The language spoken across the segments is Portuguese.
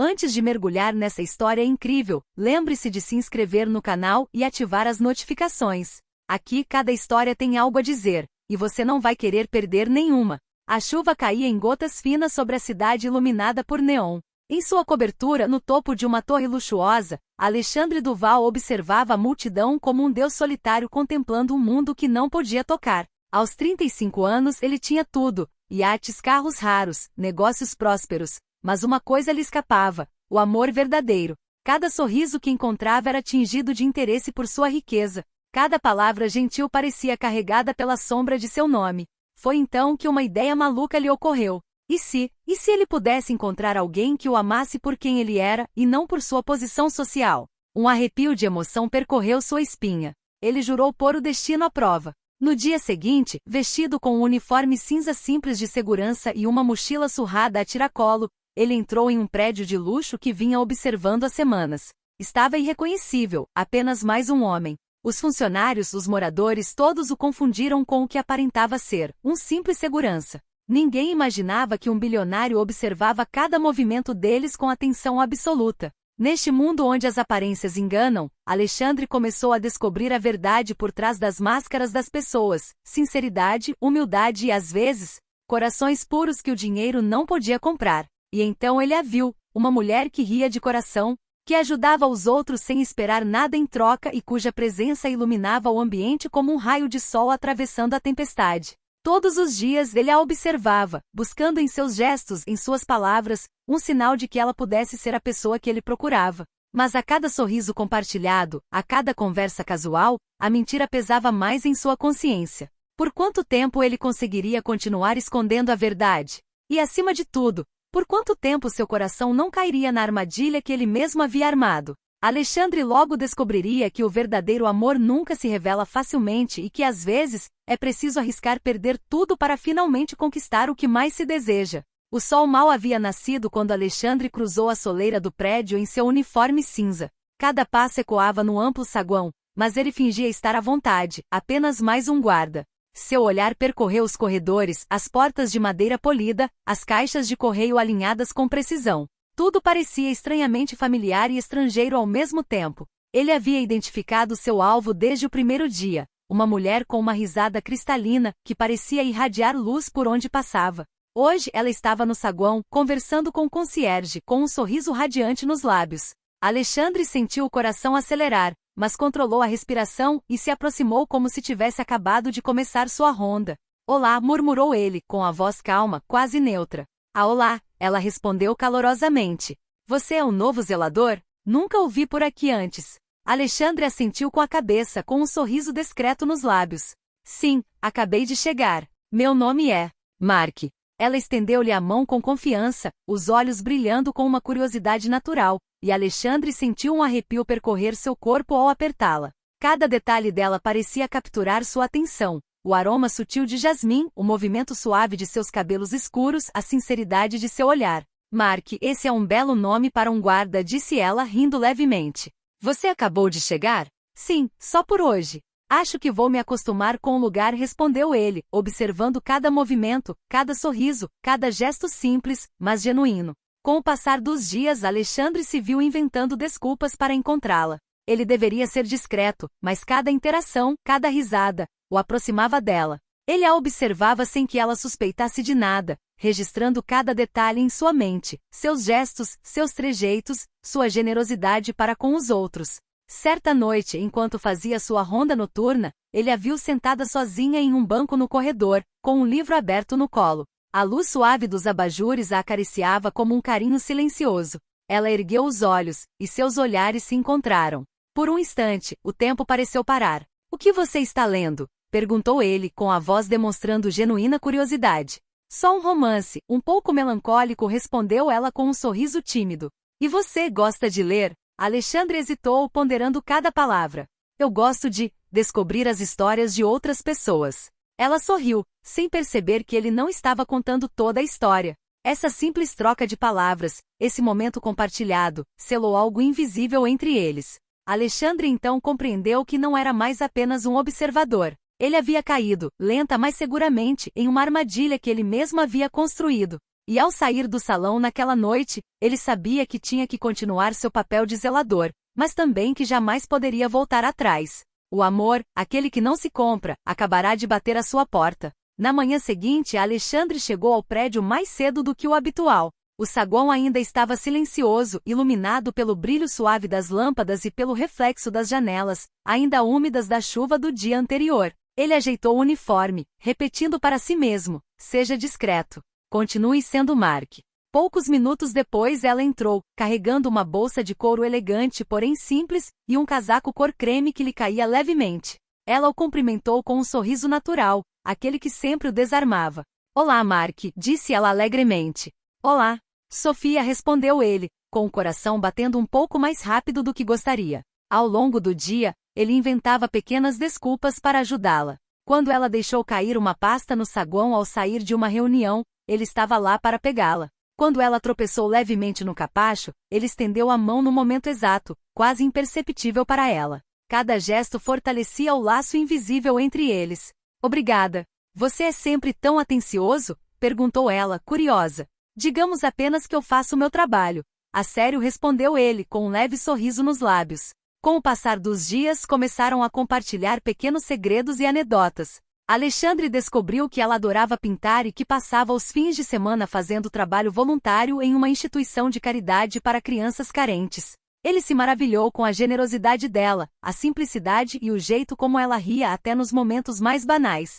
Antes de mergulhar nessa história incrível, lembre-se de se inscrever no canal e ativar as notificações. Aqui cada história tem algo a dizer, e você não vai querer perder nenhuma. A chuva caía em gotas finas sobre a cidade iluminada por neon. Em sua cobertura no topo de uma torre luxuosa, Alexandre Duval observava a multidão como um deus solitário contemplando um mundo que não podia tocar. Aos 35 anos ele tinha tudo, iates, carros raros, negócios prósperos. Mas uma coisa lhe escapava: o amor verdadeiro. Cada sorriso que encontrava era tingido de interesse por sua riqueza. Cada palavra gentil parecia carregada pela sombra de seu nome. Foi então que uma ideia maluca lhe ocorreu. E se ele pudesse encontrar alguém que o amasse por quem ele era, e não por sua posição social? Um arrepio de emoção percorreu sua espinha. Ele jurou pôr o destino à prova. No dia seguinte, vestido com um uniforme cinza simples de segurança e uma mochila surrada a tiracolo, ele entrou em um prédio de luxo que vinha observando há semanas. Estava irreconhecível, apenas mais um homem. Os funcionários, os moradores, todos o confundiram com o que aparentava ser um simples segurança. Ninguém imaginava que um bilionário observava cada movimento deles com atenção absoluta. Neste mundo onde as aparências enganam, Alexandre começou a descobrir a verdade por trás das máscaras das pessoas: sinceridade, humildade e, às vezes, corações puros que o dinheiro não podia comprar. E então ele a viu, uma mulher que ria de coração, que ajudava os outros sem esperar nada em troca e cuja presença iluminava o ambiente como um raio de sol atravessando a tempestade. Todos os dias ele a observava, buscando em seus gestos, em suas palavras, um sinal de que ela pudesse ser a pessoa que ele procurava. Mas a cada sorriso compartilhado, a cada conversa casual, a mentira pesava mais em sua consciência. Por quanto tempo ele conseguiria continuar escondendo a verdade? E, acima de tudo, por quanto tempo seu coração não cairia na armadilha que ele mesmo havia armado? Alexandre logo descobriria que o verdadeiro amor nunca se revela facilmente e que, às vezes, é preciso arriscar perder tudo para finalmente conquistar o que mais se deseja. O sol mal havia nascido quando Alexandre cruzou a soleira do prédio em seu uniforme cinza. Cada passo ecoava no amplo saguão, mas ele fingia estar à vontade, apenas mais um guarda. Seu olhar percorreu os corredores, as portas de madeira polida, as caixas de correio alinhadas com precisão. Tudo parecia estranhamente familiar e estrangeiro ao mesmo tempo. Ele havia identificado seu alvo desde o primeiro dia, uma mulher com uma risada cristalina, que parecia irradiar luz por onde passava. Hoje ela estava no saguão, conversando com o concierge, com um sorriso radiante nos lábios. Alexandre sentiu o coração acelerar, mas controlou a respiração e se aproximou como se tivesse acabado de começar sua ronda. "Olá", murmurou ele, com a voz calma, quase neutra. "Ah, olá", ela respondeu calorosamente. "Você é o novo zelador? Nunca o vi por aqui antes." Alexandre assentiu com a cabeça, com um sorriso discreto nos lábios. "Sim, acabei de chegar. Meu nome é Mark." Ela estendeu-lhe a mão com confiança, os olhos brilhando com uma curiosidade natural, e Alexandre sentiu um arrepio percorrer seu corpo ao apertá-la. Cada detalhe dela parecia capturar sua atenção: o aroma sutil de jasmim, o movimento suave de seus cabelos escuros, a sinceridade de seu olhar. "Mark, esse é um belo nome para um guarda", disse ela, rindo levemente. "Você acabou de chegar?" "Sim, só por hoje. Acho que vou me acostumar com o lugar", respondeu ele, observando cada movimento, cada sorriso, cada gesto simples, mas genuíno. Com o passar dos dias, Alexandre se viu inventando desculpas para encontrá-la. Ele deveria ser discreto, mas cada interação, cada risada, o aproximava dela. Ele a observava sem que ela suspeitasse de nada, registrando cada detalhe em sua mente, seus gestos, seus trejeitos, sua generosidade para com os outros. Certa noite, enquanto fazia sua ronda noturna, ele a viu sentada sozinha em um banco no corredor, com um livro aberto no colo. A luz suave dos abajures a acariciava como um carinho silencioso. Ela ergueu os olhos, e seus olhares se encontraram. Por um instante, o tempo pareceu parar. "O que você está lendo?" perguntou ele, com a voz demonstrando genuína curiosidade. "Só um romance, um pouco melancólico", respondeu ela com um sorriso tímido. "E você gosta de ler?" Alexandre hesitou, ponderando cada palavra. "Eu gosto de descobrir as histórias de outras pessoas." Ela sorriu, sem perceber que ele não estava contando toda a história. Essa simples troca de palavras, esse momento compartilhado, selou algo invisível entre eles. Alexandre então compreendeu que não era mais apenas um observador. Ele havia caído, lenta mas seguramente, em uma armadilha que ele mesmo havia construído. E ao sair do salão naquela noite, ele sabia que tinha que continuar seu papel de zelador, mas também que jamais poderia voltar atrás. O amor, aquele que não se compra, acabará de bater à sua porta. Na manhã seguinte, Alexandre chegou ao prédio mais cedo do que o habitual. O saguão ainda estava silencioso, iluminado pelo brilho suave das lâmpadas e pelo reflexo das janelas, ainda úmidas da chuva do dia anterior. Ele ajeitou o uniforme, repetindo para si mesmo: seja discreto. Continue sendo Mark. Poucos minutos depois ela entrou, carregando uma bolsa de couro elegante porém simples, e um casaco cor creme que lhe caía levemente. Ela o cumprimentou com um sorriso natural, aquele que sempre o desarmava. Olá, Mark, disse ela alegremente. Olá. Sofia, respondeu ele, com o coração batendo um pouco mais rápido do que gostaria. Ao longo do dia, ele inventava pequenas desculpas para ajudá-la. Quando ela deixou cair uma pasta no saguão ao sair de uma reunião, ele estava lá para pegá-la. Quando ela tropeçou levemente no capacho, ele estendeu a mão no momento exato, quase imperceptível para ela. Cada gesto fortalecia o laço invisível entre eles. Obrigada. Você é sempre tão atencioso? Perguntou ela, curiosa. Digamos apenas que eu faço o meu trabalho. A sério, respondeu ele, com um leve sorriso nos lábios. Com o passar dos dias, começaram a compartilhar pequenos segredos e anedotas. Alexandre descobriu que ela adorava pintar e que passava os fins de semana fazendo trabalho voluntário em uma instituição de caridade para crianças carentes. Ele se maravilhou com a generosidade dela, a simplicidade e o jeito como ela ria até nos momentos mais banais.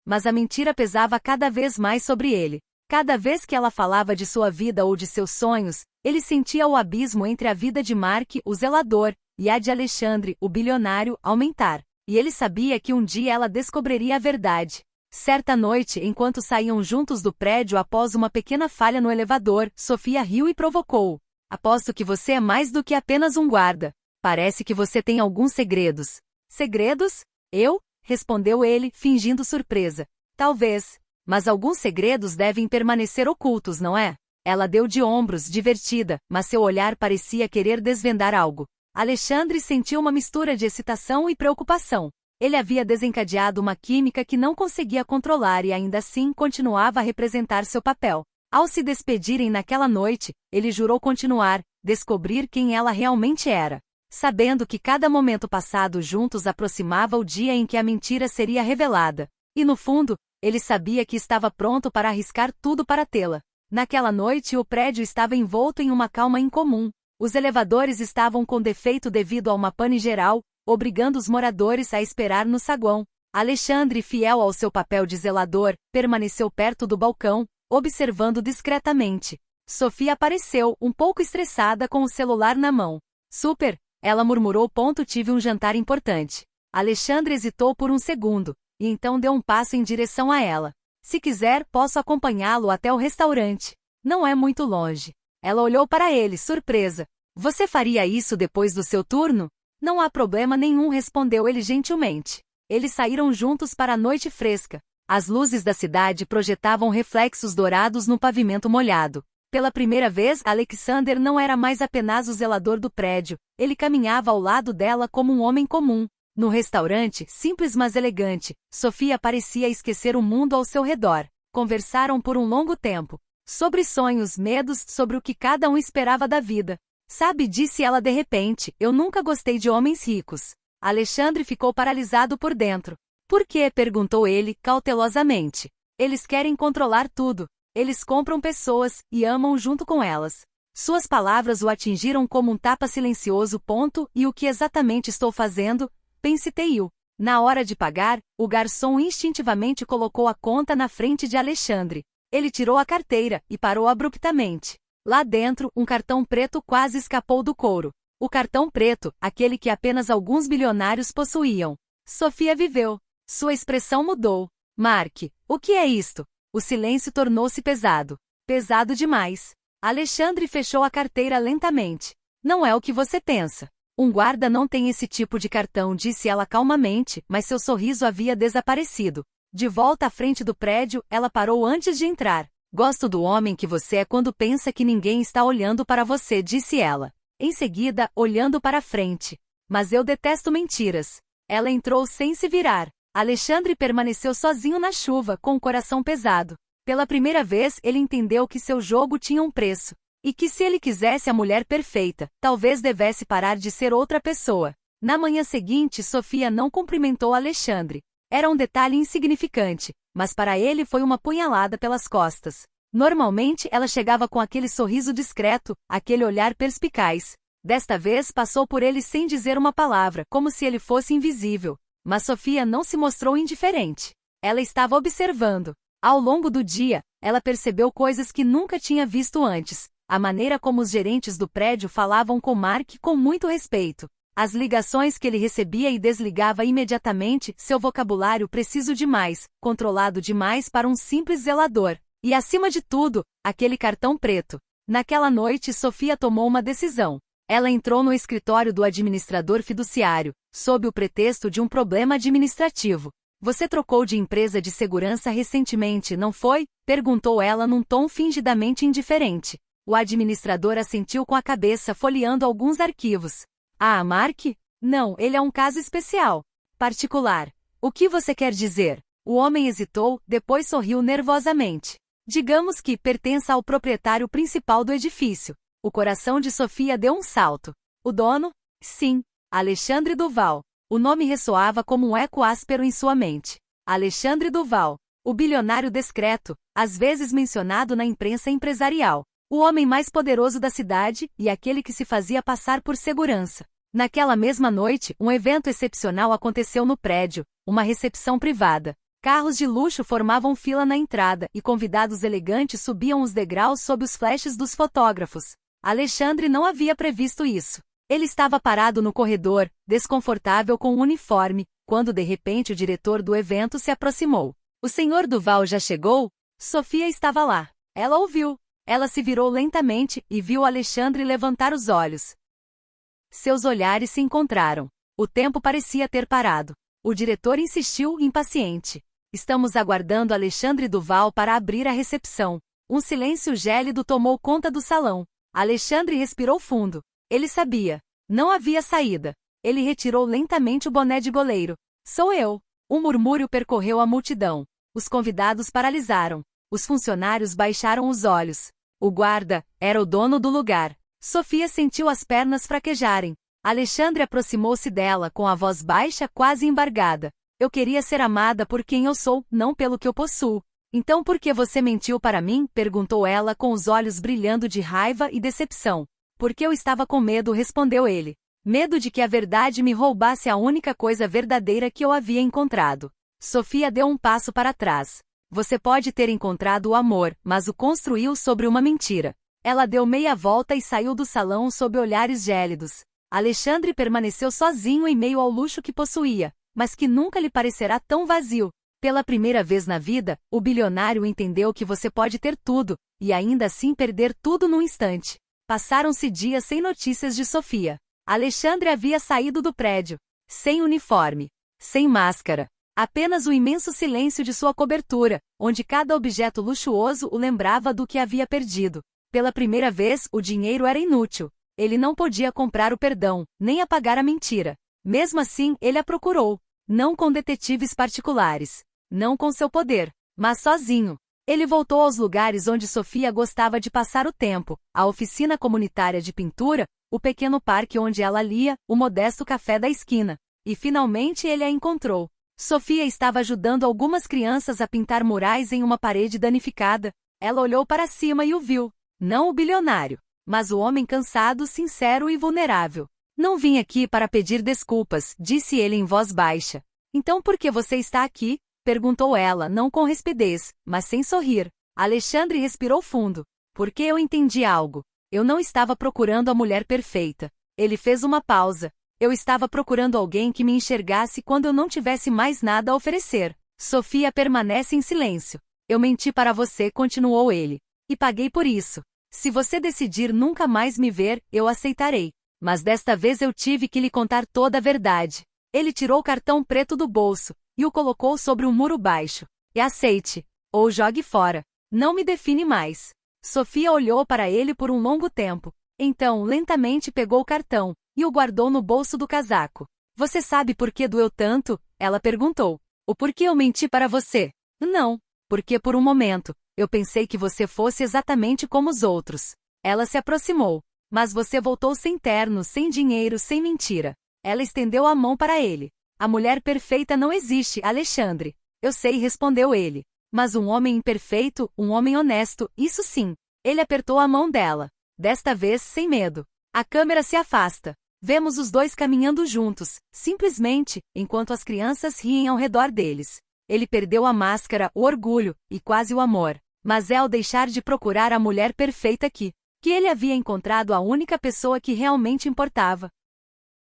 Mas a mentira pesava cada vez mais sobre ele. Cada vez que ela falava de sua vida ou de seus sonhos, ele sentia o abismo entre a vida de Mark, o zelador, e a de Alexandre, o bilionário, aumentar. E ele sabia que um dia ela descobriria a verdade. Certa noite, enquanto saíam juntos do prédio após uma pequena falha no elevador, Sofia riu e provocou. Aposto que você é mais do que apenas um guarda. Parece que você tem alguns segredos. Segredos? Eu? Respondeu ele, fingindo surpresa. Talvez. Mas alguns segredos devem permanecer ocultos, não é? Ela deu de ombros, divertida, mas seu olhar parecia querer desvendar algo. Alexandre sentiu uma mistura de excitação e preocupação. Ele havia desencadeado uma química que não conseguia controlar e ainda assim continuava a representar seu papel. Ao se despedirem naquela noite, ele jurou continuar, descobrir quem ela realmente era. Sabendo que cada momento passado juntos aproximava o dia em que a mentira seria revelada. E no fundo, ele sabia que estava pronto para arriscar tudo para tê-la. Naquela noite o prédio estava envolto em uma calma incomum. Os elevadores estavam com defeito devido a uma pane geral, obrigando os moradores a esperar no saguão. Alexandre, fiel ao seu papel de zelador, permaneceu perto do balcão, observando discretamente. Sofia apareceu, um pouco estressada com o celular na mão. Super, ela murmurou. Tive um jantar importante. Alexandre hesitou por um segundo, e então deu um passo em direção a ela. Se quiser, posso acompanhá-lo até o restaurante. Não é muito longe. Ela olhou para ele, surpresa. Você faria isso depois do seu turno? Não há problema nenhum, respondeu ele gentilmente. Eles saíram juntos para a noite fresca. As luzes da cidade projetavam reflexos dourados no pavimento molhado. Pela primeira vez, Alexander não era mais apenas o zelador do prédio. Ele caminhava ao lado dela como um homem comum. No restaurante, simples mas elegante, Sofia parecia esquecer o mundo ao seu redor. Conversaram por um longo tempo. Sobre sonhos, medos, sobre o que cada um esperava da vida. Sabe, disse ela de repente, eu nunca gostei de homens ricos. Alexandre ficou paralisado por dentro. Por quê? Perguntou ele, cautelosamente. Eles querem controlar tudo. Eles compram pessoas, e amam junto com elas. Suas palavras o atingiram como um tapa silencioso. E o que exatamente estou fazendo? Pensiteiu. Na hora de pagar, o garçom instintivamente colocou a conta na frente de Alexandre. Ele tirou a carteira, e parou abruptamente. Lá dentro, um cartão preto quase escapou do couro. O cartão preto, aquele que apenas alguns bilionários possuíam. Sofia viveu. Sua expressão mudou. Mark, o que é isto? O silêncio tornou-se pesado. Pesado demais. Alexandre fechou a carteira lentamente. Não é o que você pensa. Um guarda não tem esse tipo de cartão, disse ela calmamente, mas seu sorriso havia desaparecido. De volta à frente do prédio, ela parou antes de entrar. Gosto do homem que você é quando pensa que ninguém está olhando para você, disse ela. Em seguida, olhando para frente. Mas eu detesto mentiras. Ela entrou sem se virar. Alexandre permaneceu sozinho na chuva, com o coração pesado. Pela primeira vez ele entendeu que seu jogo tinha um preço. E que se ele quisesse a mulher perfeita, talvez devesse parar de ser outra pessoa. Na manhã seguinte, Sofia não cumprimentou Alexandre. Era um detalhe insignificante, mas para ele foi uma punhalada pelas costas. Normalmente ela chegava com aquele sorriso discreto, aquele olhar perspicaz. Desta vez passou por ele sem dizer uma palavra, como se ele fosse invisível. Mas Sofia não se mostrou indiferente. Ela estava observando. Ao longo do dia, ela percebeu coisas que nunca tinha visto antes. A maneira como os gerentes do prédio falavam com Mark com muito respeito. As ligações que ele recebia e desligava imediatamente, seu vocabulário preciso demais, controlado demais para um simples zelador. E acima de tudo, aquele cartão preto. Naquela noite Sofia tomou uma decisão. Ela entrou no escritório do administrador fiduciário, sob o pretexto de um problema administrativo. Você trocou de empresa de segurança recentemente, não foi? Perguntou ela num tom fingidamente indiferente. O administrador assentiu com a cabeça folheando alguns arquivos. Ah, Mark? Não, ele é um caso especial. Particular. O que você quer dizer? O homem hesitou, depois sorriu nervosamente. Digamos que pertença ao proprietário principal do edifício. O coração de Sofia deu um salto. O dono? Sim. Alexandre Duval. O nome ressoava como um eco áspero em sua mente. Alexandre Duval. O bilionário discreto, às vezes mencionado na imprensa empresarial. O homem mais poderoso da cidade e aquele que se fazia passar por segurança. Naquela mesma noite, um evento excepcional aconteceu no prédio, uma recepção privada. Carros de luxo formavam fila na entrada e convidados elegantes subiam os degraus sob os flashes dos fotógrafos. Alexandre não havia previsto isso. Ele estava parado no corredor, desconfortável com o uniforme, quando de repente o diretor do evento se aproximou. O senhor Duval já chegou? Sofia estava lá. Ela ouviu. Ela se virou lentamente e viu Alexandre levantar os olhos. Seus olhares se encontraram. O tempo parecia ter parado. O diretor insistiu, impaciente. Estamos aguardando Alexandre Duval para abrir a recepção. Um silêncio gélido tomou conta do salão. Alexandre respirou fundo. Ele sabia. Não havia saída. Ele retirou lentamente o boné de goleiro. Sou eu. Um murmúrio percorreu a multidão. Os convidados paralisaram. Os funcionários baixaram os olhos. O guarda era o dono do lugar. Sofia sentiu as pernas fraquejarem. Alexandre aproximou-se dela com a voz baixa, quase embargada. Eu queria ser amada por quem eu sou, não pelo que eu possuo. Então por que você mentiu para mim? Perguntou ela com os olhos brilhando de raiva e decepção. Porque eu estava com medo, respondeu ele. Medo de que a verdade me roubasse a única coisa verdadeira que eu havia encontrado. Sofia deu um passo para trás. Você pode ter encontrado o amor, mas o construiu sobre uma mentira. Ela deu meia volta e saiu do salão sob olhares gélidos. Alexandre permaneceu sozinho em meio ao luxo que possuía, mas que nunca lhe parecerá tão vazio. Pela primeira vez na vida, o bilionário entendeu que você pode ter tudo, e ainda assim perder tudo num instante. Passaram-se dias sem notícias de Sofia. Alexandre havia saído do prédio. Sem uniforme. Sem máscara. Apenas o imenso silêncio de sua cobertura, onde cada objeto luxuoso o lembrava do que havia perdido. Pela primeira vez, o dinheiro era inútil. Ele não podia comprar o perdão, nem apagar a mentira. Mesmo assim, ele a procurou. Não com detetives particulares. Não com seu poder, mas sozinho. Ele voltou aos lugares onde Sofia gostava de passar o tempo, a oficina comunitária de pintura, o pequeno parque onde ela lia, o modesto café da esquina. E finalmente ele a encontrou. Sofia estava ajudando algumas crianças a pintar murais em uma parede danificada. Ela olhou para cima e o viu. Não o bilionário, mas o homem cansado, sincero e vulnerável. Não vim aqui para pedir desculpas, disse ele em voz baixa. Então por que você está aqui? Perguntou ela, não com rispidez, mas sem sorrir. Alexandre respirou fundo. Porque eu entendi algo. Eu não estava procurando a mulher perfeita. Ele fez uma pausa. Eu estava procurando alguém que me enxergasse quando eu não tivesse mais nada a oferecer. Sofia permanece em silêncio. Eu menti para você, continuou ele. E paguei por isso. Se você decidir nunca mais me ver, eu aceitarei. Mas desta vez eu tive que lhe contar toda a verdade. Ele tirou o cartão preto do bolso e o colocou sobre um muro baixo. E aceite. Ou jogue fora. Não me define mais. Sofia olhou para ele por um longo tempo. Então, lentamente pegou o cartão e o guardou no bolso do casaco. Você sabe por que doeu tanto? Ela perguntou. O porquê eu menti para você? Não. Porque por um momento, Eu pensei que você fosse exatamente como os outros. Ela se aproximou. Mas você voltou sem terno, sem dinheiro, sem mentira. Ela estendeu a mão para ele. A mulher perfeita não existe, Alexandre. Eu sei, respondeu ele. Mas um homem imperfeito, um homem honesto, isso sim. Ele apertou a mão dela. Desta vez, sem medo. A câmera se afasta. Vemos os dois caminhando juntos, simplesmente, enquanto as crianças riem ao redor deles. Ele perdeu a máscara, o orgulho, e quase o amor. Mas é ao deixar de procurar a mulher perfeita que ele havia encontrado a única pessoa que realmente importava.